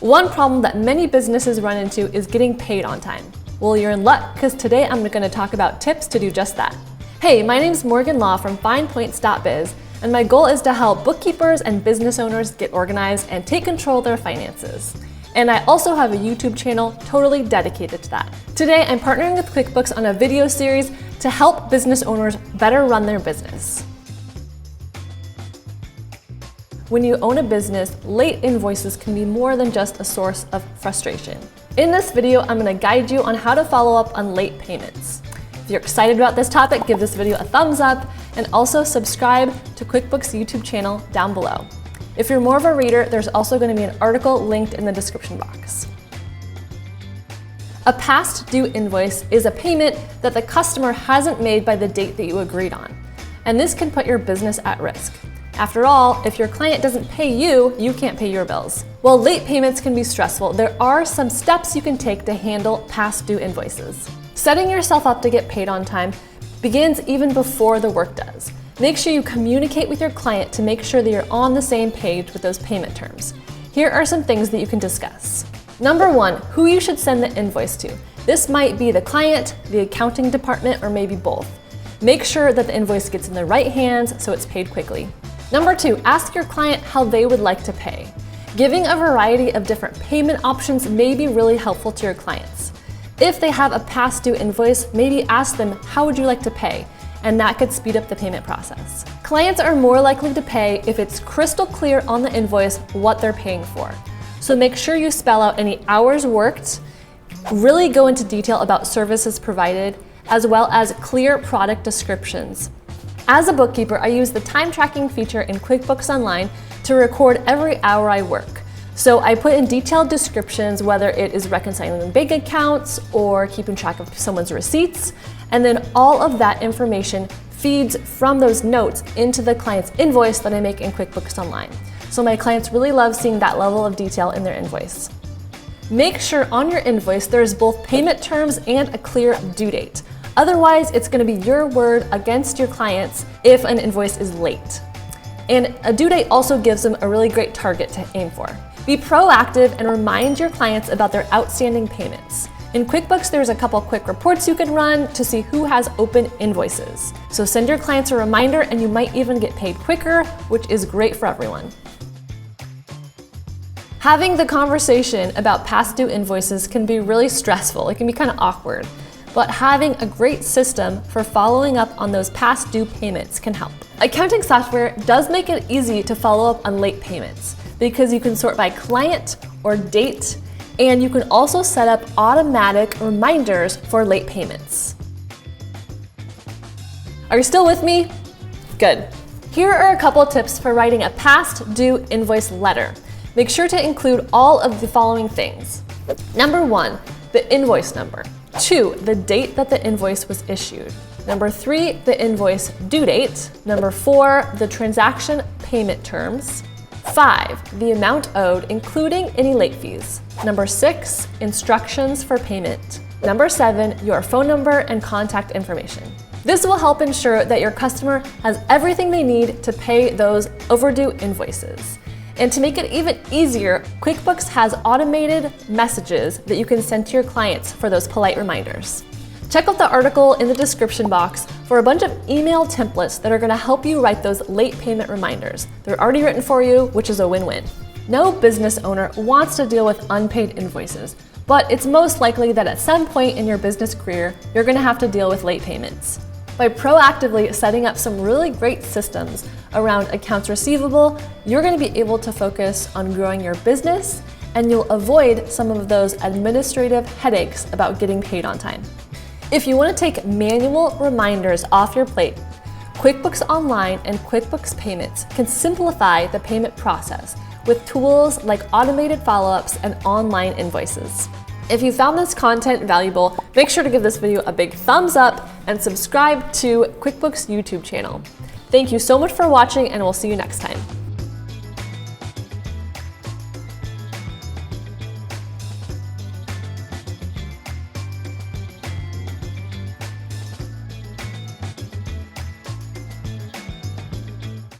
One problem that many businesses run into is getting paid on time. Well, you're in luck, because today I'm going to talk about tips to do just that. Hey, my name's Morgan Law from FinePoints.biz, and my goal is to help bookkeepers and business owners get organized and take control of their finances. And I also have a YouTube channel totally dedicated to that. Today, I'm partnering with QuickBooks on a video series to help business owners better run their business. When you own a business, late invoices can be more than just a source of frustration. In this video, I'm going to guide you on how to follow up on late payments. If you're excited about this topic, give this video a thumbs up and also subscribe to QuickBooks YouTube channel down below. If you're more of a reader, there's also going to be an article linked in the description box. A past due invoice is a payment that the customer hasn't made by the date that you agreed on, and this can put your business at risk. After all, if your client doesn't pay you, you can't pay your bills. While late payments can be stressful, there are some steps you can take to handle past due invoices. Setting yourself up to get paid on time begins even before the work does. Make sure you communicate with your client to make sure that you're on the same page with those payment terms. Here are some things that you can discuss. Number one, who you should send the invoice to. This might be the client, the accounting department, or maybe both. Make sure that the invoice gets in the right hands so it's paid quickly. Number two, ask your client how they would like to pay. Giving a variety of different payment options may be really helpful to your clients. If they have a past due invoice, maybe ask them, how would you like to pay? And that could speed up the payment process. Clients are more likely to pay if it's crystal clear on the invoice what they're paying for. So make sure you spell out any hours worked, really go into detail about services provided, as well as clear product descriptions. As a bookkeeper, I use the time tracking feature in QuickBooks Online to record every hour I work. So I put in detailed descriptions, whether it is reconciling bank accounts or keeping track of someone's receipts, and then all of that information feeds from those notes into the client's invoice that I make in QuickBooks Online. So my clients really love seeing that level of detail in their invoice. Make sure on your invoice there's both payment terms and a clear due date. Otherwise, it's going to be your word against your clients if an invoice is late. And a due date also gives them a really great target to aim for. Be proactive and remind your clients about their outstanding payments. In QuickBooks, there's a couple quick reports you can run to see who has open invoices. So send your clients a reminder and you might even get paid quicker, which is great for everyone. Having the conversation about past due invoices can be really stressful. It can be kind of awkward. But having a great system for following up on those past due payments can help. Accounting software does make it easy to follow up on late payments because you can sort by client or date, and you can also set up automatic reminders for late payments. Are you still with me? Good. Here are a couple tips for writing a past due invoice letter. Make sure to include all of the following things. Number one, the invoice number. 2, the date that the invoice was issued. Number 3, the invoice due date. Number 4, the transaction payment terms. 5, the amount owed, including any late fees. Number 6, instructions for payment. Number 7, your phone number and contact information. This will help ensure that your customer has everything they need to pay those overdue invoices. And to make it even easier, QuickBooks has automated messages that you can send to your clients for those polite reminders. Check out the article in the description box for a bunch of email templates that are going to help you write those late payment reminders. They're already written for you, which is a win-win. No business owner wants to deal with unpaid invoices, but it's most likely that at some point in your business career, you're going to have to deal with late payments. By proactively setting up some really great systems around accounts receivable, you're going to be able to focus on growing your business, and you'll avoid some of those administrative headaches about getting paid on time. If you want to take manual reminders off your plate, QuickBooks Online and QuickBooks Payments can simplify the payment process with tools like automated follow-ups and online invoices. If you found this content valuable, make sure to give this video a big thumbs up and subscribe to QuickBooks YouTube channel. Thank you so much for watching, and we'll see you next time.